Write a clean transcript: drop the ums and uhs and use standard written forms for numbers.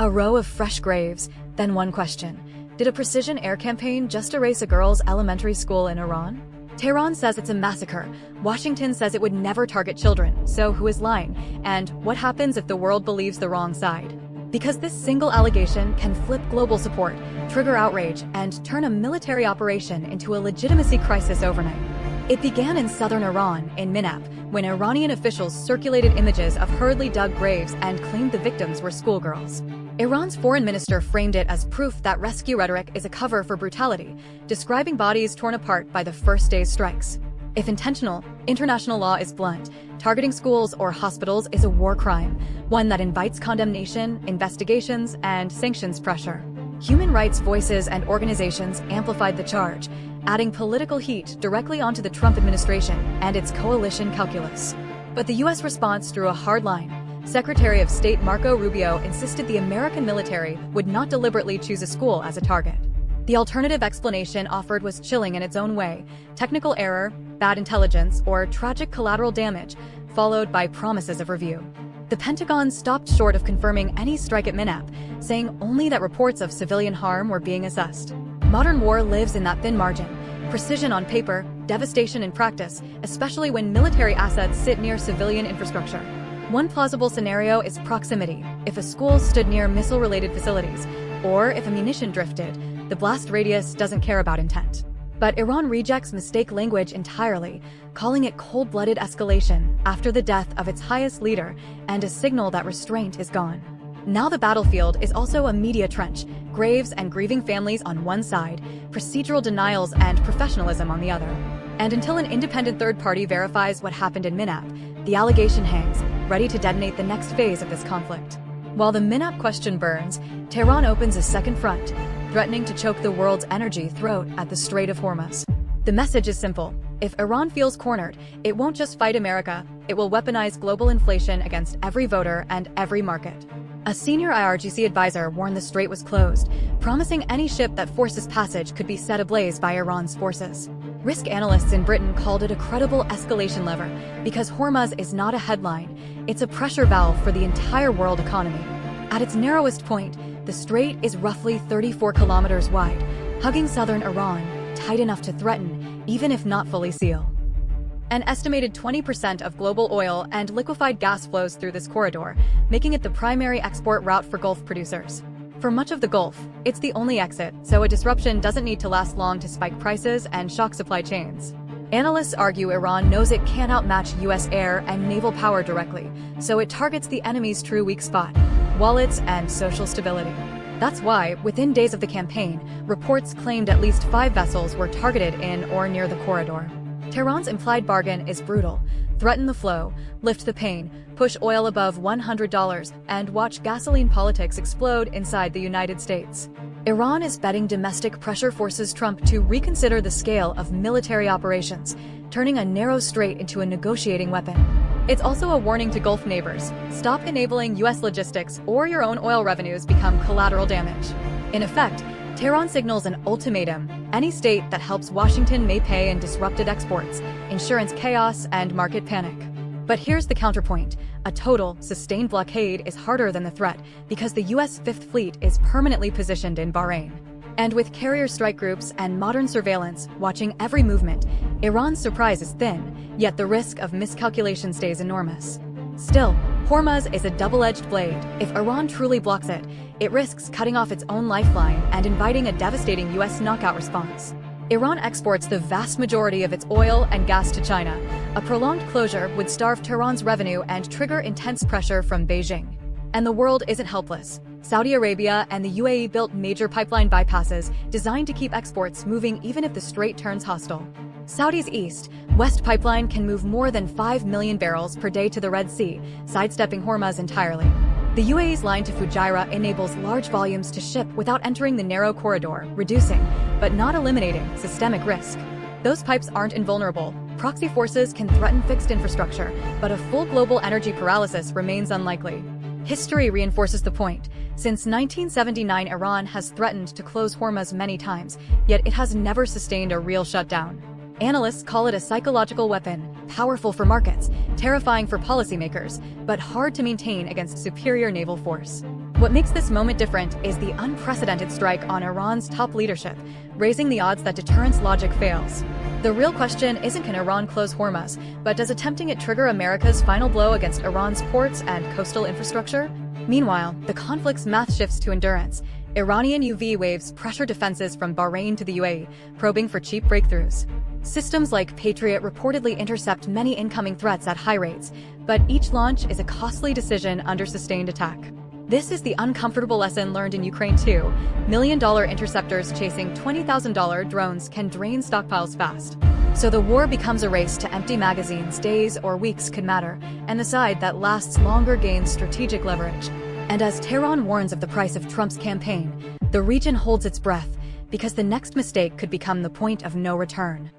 A row of fresh graves, then one question. Did a precision air campaign just erase a girls' elementary school in Iran? Tehran says it's a massacre. Washington says it would never target children, so who is lying? And what happens if the world believes the wrong side? Because this single allegation can flip global support, trigger outrage, and turn a military operation into a legitimacy crisis overnight. It began in southern Iran, in Minap, when Iranian officials circulated images of hurriedly dug graves and claimed the victims were schoolgirls. Iran's foreign minister framed it as proof that rescue rhetoric is a cover for brutality, describing bodies torn apart by the first day's strikes. If intentional, international law is blunt. Targeting schools or hospitals is a war crime, one that invites condemnation, investigations, and sanctions pressure. Human rights voices and organizations amplified the charge, adding political heat directly onto the Trump administration and its coalition calculus. But the U.S. response drew a hard line. Secretary of State Marco Rubio insisted the American military would not deliberately choose a school as a target. The alternative explanation offered was chilling in its own way: technical error, bad intelligence, or tragic collateral damage, followed by promises of review. The Pentagon stopped short of confirming any strike at Minap, saying only that reports of civilian harm were being assessed. Modern war lives in that thin margin: precision on paper, devastation in practice, especially when military assets sit near civilian infrastructure. One plausible scenario is proximity. If a school stood near missile-related facilities, or if ammunition drifted, the blast radius doesn't care about intent. But Iran rejects mistake language entirely, calling it cold-blooded escalation after the death of its highest leader and a signal that restraint is gone. Now the battlefield is also a media trench: graves and grieving families on one side, procedural denials and professionalism on the other. And until an independent third party verifies what happened in Minap, the allegation hangs, ready to detonate the next phase of this conflict. While the Minap question burns, Tehran opens a second front, threatening to choke the world's energy throat at the Strait of Hormuz. The message is simple: if Iran feels cornered, it won't just fight America, it will weaponize global inflation against every voter and every market. A senior IRGC advisor warned the strait was closed, promising any ship that forces passage could be set ablaze by Iran's forces. Risk analysts in Britain called it a credible escalation lever because Hormuz is not a headline, it's a pressure valve for the entire world economy. At its narrowest point, the strait is roughly 34 kilometers wide, hugging southern Iran, tight enough to threaten, even if not fully seal. An estimated 20% of global oil and liquefied gas flows through this corridor, making it the primary export route for Gulf producers. For much of the Gulf, it's the only exit, so a disruption doesn't need to last long to spike prices and shock supply chains. Analysts argue Iran knows it can't outmatch U.S. air and naval power directly, so it targets the enemy's true weak spot: wallets and social stability. That's why, within days of the campaign, reports claimed at least 5 vessels were targeted in or near the corridor. Tehran's implied bargain is brutal: threaten the flow, lift the pain, push oil above $100, and watch gasoline politics explode inside the United States. Iran is betting domestic pressure forces Trump to reconsider the scale of military operations, turning a narrow strait into a negotiating weapon. It's also a warning to Gulf neighbors: stop enabling U.S. logistics or your own oil revenues become collateral damage. In effect, Tehran signals an ultimatum: any state that helps Washington may pay in disrupted exports, insurance chaos, and market panic. But here's the counterpoint: a total, sustained blockade is harder than the threat because the U.S. Fifth Fleet is permanently positioned in Bahrain. And with carrier strike groups and modern surveillance watching every movement, Iran's surprise is thin, yet the risk of miscalculation stays enormous. Still, Hormuz is a double-edged blade. If Iran truly blocks it, it risks cutting off its own lifeline and inviting a devastating U.S. knockout response. Iran exports the vast majority of its oil and gas to China. A prolonged closure would starve Tehran's revenue and trigger intense pressure from Beijing. And the world isn't helpless. Saudi Arabia and the UAE built major pipeline bypasses designed to keep exports moving even if the strait turns hostile. Saudi's East-West pipeline can move more than 5 million barrels per day to the Red Sea, sidestepping Hormuz entirely. The UAE's line to Fujairah enables large volumes to ship without entering the narrow corridor, reducing, but not eliminating, systemic risk. Those pipes aren't invulnerable. Proxy forces can threaten fixed infrastructure, but a full global energy paralysis remains unlikely. History reinforces the point. Since 1979, Iran has threatened to close Hormuz many times, yet it has never sustained a real shutdown. Analysts call it a psychological weapon, powerful for markets, terrifying for policymakers, but hard to maintain against superior naval force. What makes this moment different is the unprecedented strike on Iran's top leadership, raising the odds that deterrence logic fails. The real question isn't can Iran close Hormuz, but does attempting it trigger America's final blow against Iran's ports and coastal infrastructure? Meanwhile, the conflict's math shifts to endurance. Iranian UV waves pressure defenses from Bahrain to the UAE, probing for cheap breakthroughs. Systems like Patriot reportedly intercept many incoming threats at high rates, but each launch is a costly decision under sustained attack. This is the uncomfortable lesson learned in Ukraine too. Million-dollar interceptors chasing $20,000 drones can drain stockpiles fast. So the war becomes a race to empty magazines. Days or weeks could matter, and the side that lasts longer gains strategic leverage. And as Tehran warns of the price of Trump's campaign, the region holds its breath, because the next mistake could become the point of no return.